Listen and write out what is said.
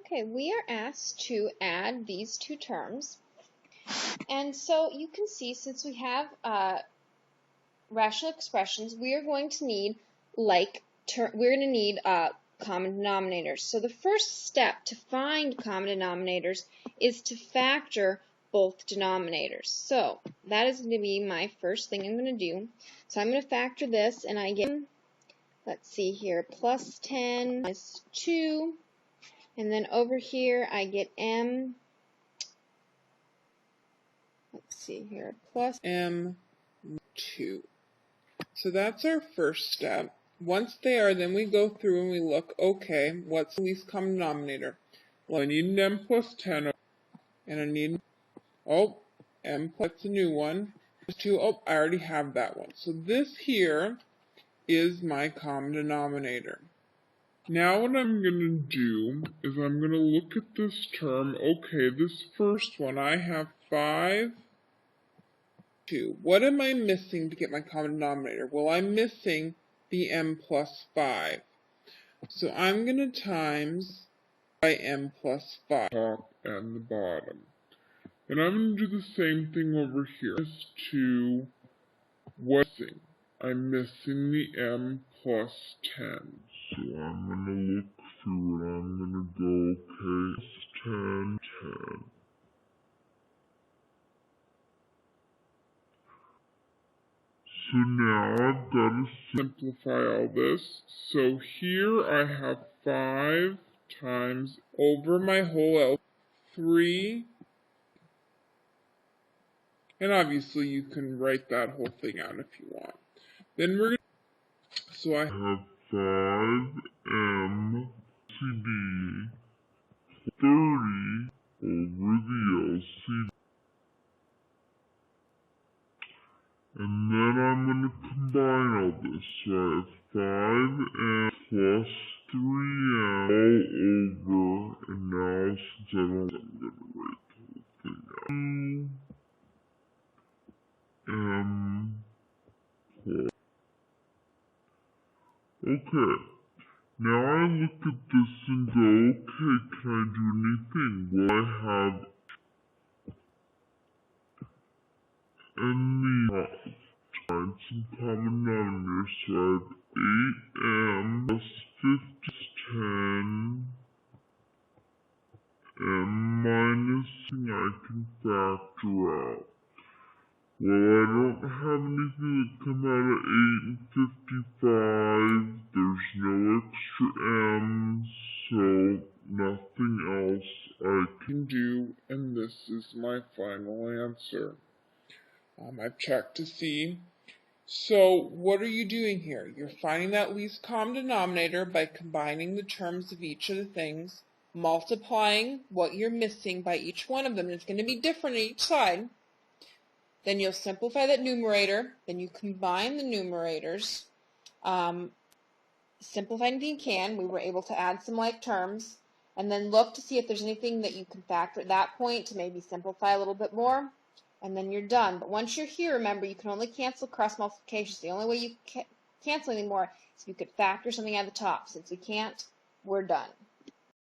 Okay, we are asked to add these two terms. And so you can see, since we have rational expressions, we are going to need common denominators. So the first step to find common denominators is to factor both denominators. So that is going to be my first thing I'm going to do. So I'm going to factor this, and I get, let's see here, plus 10 minus 2. And then over here, I get m, let's see here, plus m2. So that's our first step. Once they are, then we go through and we look, okay, what's the least common denominator? Well, I need an m plus 10, and I need, m plus a new one. 2, I already have that one. So this here is my common denominator. Now what I'm going to do is I'm going to look at this term. Okay, this first one, I have 5, 2. What am I missing to get my common denominator? Well, I'm missing the m plus 5. So I'm going to times by m plus 5, top and the bottom. And I'm going to do the same thing over here. As to what's missing? I'm missing the m plus 10. So I'm going to look through it. I'm going to go, okay, it's 10, 10. So now I've got to simplify all this. So here I have 5 times over my whole L, 3. And obviously you can write that whole thing out if you want. Then we're going to, so I have 5m CD 30 over the LCD. And then I'm going to combine all this. So I have 5m plus 3m all over, and now since I don't, I'm going to write the whole thing out. 2m plus. Okay. Now I look at this and go, okay, can I do anything? Well, I have and the find some common denominators. So I have 8m plus 10 m minus, and I can factor out. Well, I don't have anything that come out of 8 and 55. There's no extra m's, so nothing else I can do, and this is my final answer. I've checked to see. So what are you doing here? You're finding that least common denominator by combining the terms of each of the things, multiplying what you're missing by each one of them. It's going to be different on each side. Then you'll simplify that numerator. Then you combine the numerators. Simplify anything you can. We were able to add some like terms. And then look to see if there's anything that you can factor at that point to maybe simplify a little bit more. And then you're done. But once you're here, remember, you can only cancel cross multiplications. The only way you can't cancel anymore is if you could factor something at the top. Since we can't, we're done.